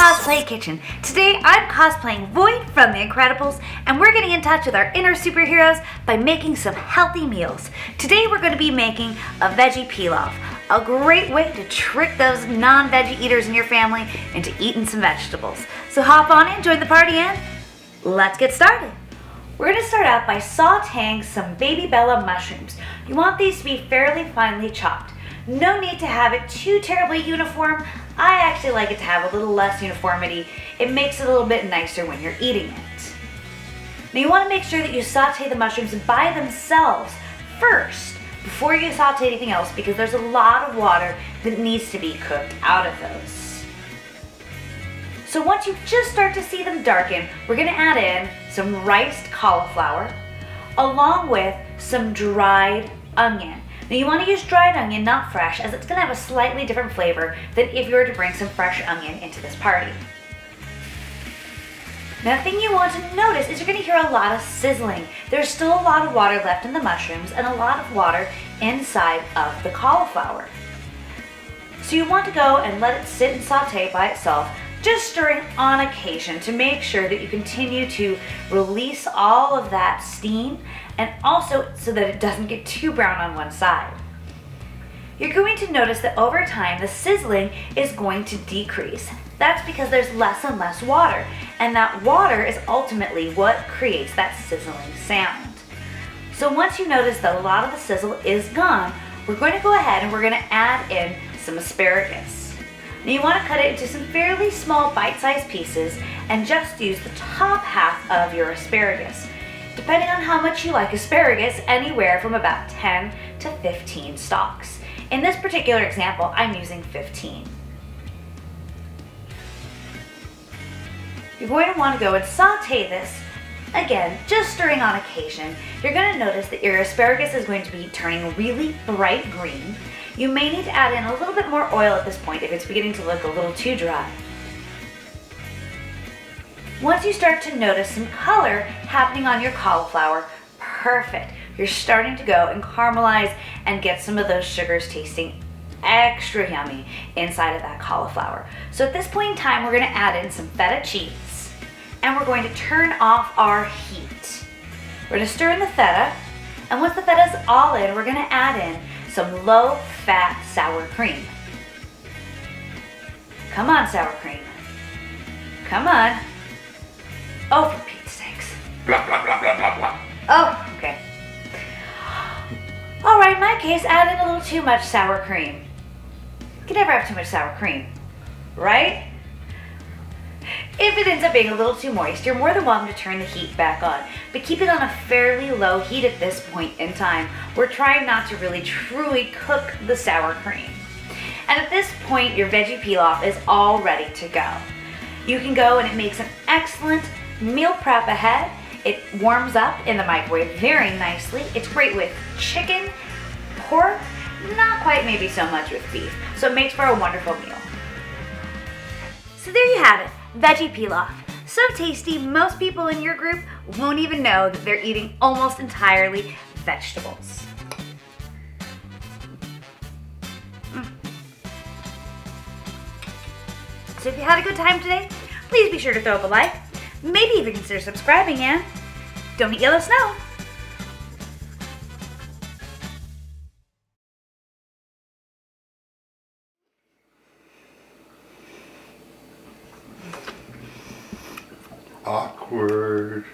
Cosplay Kitchen. Today I'm cosplaying Void from The Incredibles, and we're getting in touch with our inner superheroes by making some healthy meals. Today we're going to be making a veggie pilaf, a great way to trick those non-veggie eaters in your family into eating some vegetables. So hop on in, join the party, and let's get started. We're going to start out by sauteing some baby Bella mushrooms. You want these to be fairly finely chopped. No need to have it too terribly uniform. I actually like it to have a little less uniformity. It makes it a little bit nicer when you're eating it. Now you want to make sure that you saute the mushrooms by themselves first before you saute anything else, because there's a lot of water that needs to be cooked out of those. So once you just start to see them darken, we're going to add in some riced cauliflower along with some dried onion. Now you want to use dried onion, not fresh, as it's going to have a slightly different flavor than if you were to bring some fresh onion into this party. Now the thing you want to notice is you're going to hear a lot of sizzling. There's still a lot of water left in the mushrooms and a lot of water inside of the cauliflower. So you want to go and let it sit and saute by itself, just stirring on occasion to make sure that you continue to release all of that steam, and also so that it doesn't get too brown on one side. You're going to notice that over time the sizzling is going to decrease. That's because there's less and less water, and that water is ultimately what creates that sizzling sound. So once you notice that a lot of the sizzle is gone, we're going to go ahead and we're going to add in some asparagus. Now you want to cut it into some fairly small bite-sized pieces and just use the top half of your asparagus. Depending on how much you like asparagus, anywhere from about 10 to 15 stalks. In this particular example, I'm using 15. You're going to want to go and saute this. Again, just stirring on occasion. You're going to notice that your asparagus is going to be turning really bright green. You may need to add in a little bit more oil at this point if it's beginning to look a little too dry. Once you start to notice some color happening on your cauliflower, perfect. You're starting to go and caramelize and get some of those sugars tasting extra yummy inside of that cauliflower. So at this point in time, we're going to add in some feta cheese, and we're going to turn off our heat. We're going to stir in the feta, and once the feta is all in, we're going to add in some low-fat sour cream. Come on, sour cream. Come on. Oh, for Pete's sakes. Blah, blah, blah, blah, blah, blah. Oh, okay. Alright, in my case, add in a little too much sour cream. You can never have too much sour cream, right? If it ends up being a little too moist, you're more than welcome to turn the heat back on, but keep it on a fairly low heat at this point in time. We're trying not to really truly cook the sour cream. And at this point, your veggie pilaf is all ready to go. You can go and it makes an excellent meal prep ahead. It warms up in the microwave very nicely. It's great with chicken, pork, not quite maybe so much with beef. So it makes for a wonderful meal. So there you have it, veggie pilaf. So tasty, most people in your group won't even know that they're eating almost entirely vegetables. So if you had a good time today, please be sure to throw up a like. Maybe even consider subscribing, and don't eat yellow snow. Awkward.